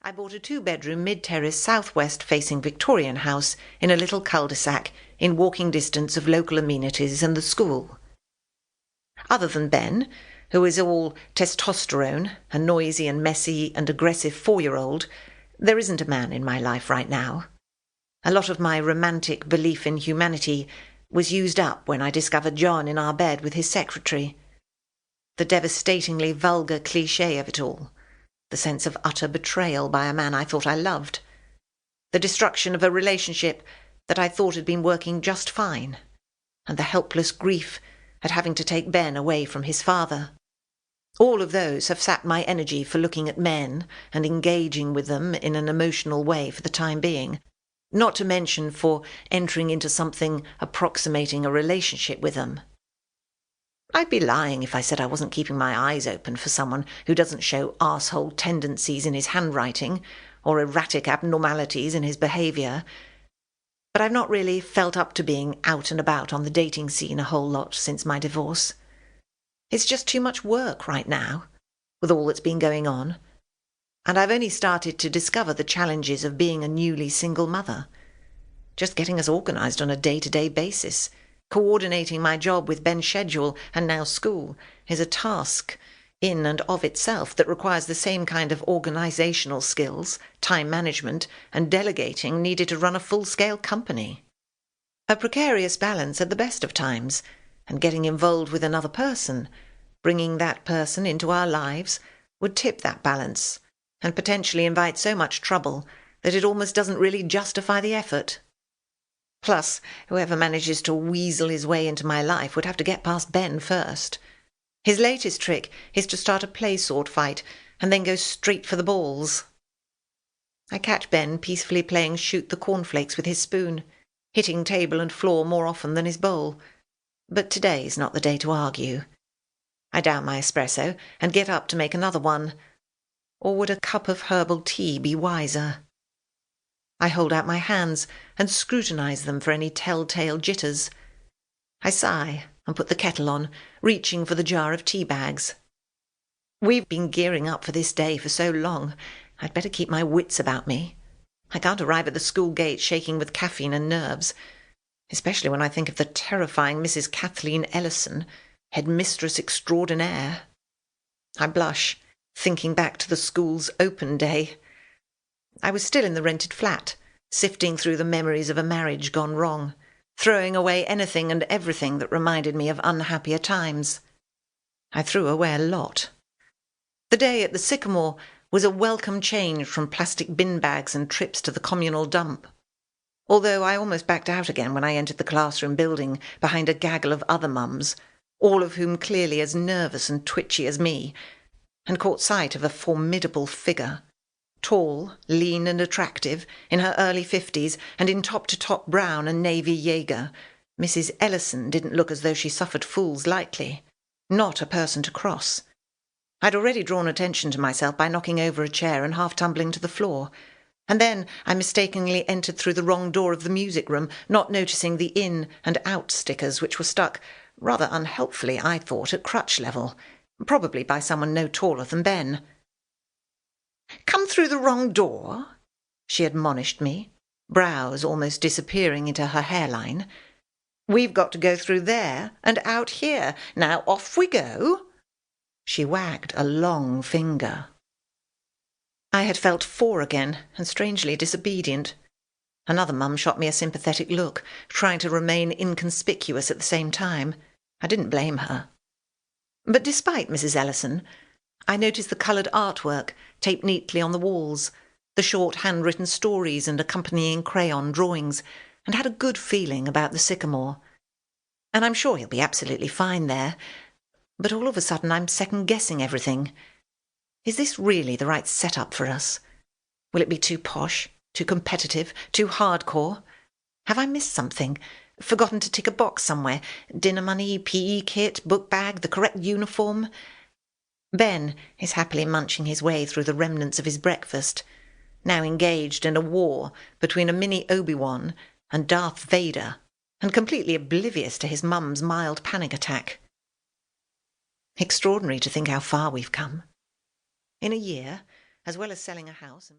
I bought a 2-bedroom mid-terrace southwest-facing Victorian house in a little cul-de-sac in walking distance of local amenities and the school. Other than Ben, who is all testosterone, a noisy and messy and aggressive 4-year-old, there isn't a man in my life right now. A lot of my romantic belief in humanity was used up when I discovered John in our bed with his secretary. The devastatingly vulgar cliché of it all. The sense of utter betrayal by a man I thought I loved. The destruction of a relationship that I thought had been working just fine. And the helpless grief at having to take Ben away from his father. All of those have sapped my energy for looking at men and engaging with them in an emotional way for the time being, not to mention for entering into something approximating a relationship with them. I'd be lying if I said I wasn't keeping my eyes open for someone who doesn't show arsehole tendencies in his handwriting or erratic abnormalities in his behaviour. But I've not really felt up to being out and about on the dating scene a whole lot since my divorce. It's just too much work right now, with all that's been going on. And I've only started to discover the challenges of being a newly single mother. Just getting us organised on a day-to-day basis. Coordinating my job with Ben's schedule and now school is a task in and of itself that requires the same kind of organisational skills, time management and delegating needed to run a full-scale company. A precarious balance at the best of times, and getting involved with another person, bringing that person into our lives, would tip that balance and potentially invite so much trouble that it almost doesn't really justify the effort. Plus, whoever manages to weasel his way into my life would have to get past Ben first. His latest trick is to start a play sword fight and then go straight for the balls. I catch Ben peacefully playing shoot the cornflakes with his spoon, hitting table and floor more often than his bowl. But today's not the day to argue. I down my espresso and get up to make another one. Or would a cup of herbal tea be wiser? I hold out my hands and scrutinise them for any telltale jitters. I sigh and put the kettle on, reaching for the jar of tea bags. We've been gearing up for this day for so long, I'd better keep my wits about me. I can't arrive at the school gate shaking with caffeine and nerves, especially when I think of the terrifying Mrs. Kathleen Ellison, headmistress extraordinaire. I blush, thinking back to the school's open day. I was still in the rented flat, sifting through the memories of a marriage gone wrong, throwing away anything and everything that reminded me of unhappier times. I threw away a lot. The day at the Sycamore was a welcome change from plastic bin bags and trips to the communal dump. Although I almost backed out again when I entered the classroom building behind a gaggle of other mums, all of whom clearly as nervous and twitchy as me, and caught sight of a formidable figure. Tall, lean and attractive, in her early 50s, and in top-to-top brown and navy Jaeger, Mrs. Ellison didn't look as though she suffered fools lightly. Not a person to cross. I'd already drawn attention to myself by knocking over a chair and half tumbling to the floor, and then I mistakenly entered through the wrong door of the music room, not noticing the in and out stickers which were stuck, rather unhelpfully, I thought, at crutch level, probably by someone no taller than Ben. "Come through the wrong door," she admonished me, brows almost disappearing into her hairline. "We've got to go through there and out here. Now off we go." She wagged a long finger. I had felt 4 again, and strangely disobedient. Another mum shot me a sympathetic look, trying to remain inconspicuous at the same time. I didn't blame her. But despite Mrs. Ellison, I noticed the coloured artwork taped neatly on the walls, the short handwritten stories and accompanying crayon drawings, and had a good feeling about the Sycamore. And I'm sure he'll be absolutely fine there. But all of a sudden I'm second-guessing everything. Is this really the right setup for us? Will it be too posh, too competitive, too hardcore? Have I missed something? Forgotten to tick a box somewhere? Dinner money, PE kit, book bag, the correct uniform? Ben is happily munching his way through the remnants of his breakfast, now engaged in a war between a mini Obi-Wan and Darth Vader, and completely oblivious to his mum's mild panic attack. Extraordinary to think how far we've come. In a year, as well as selling a house and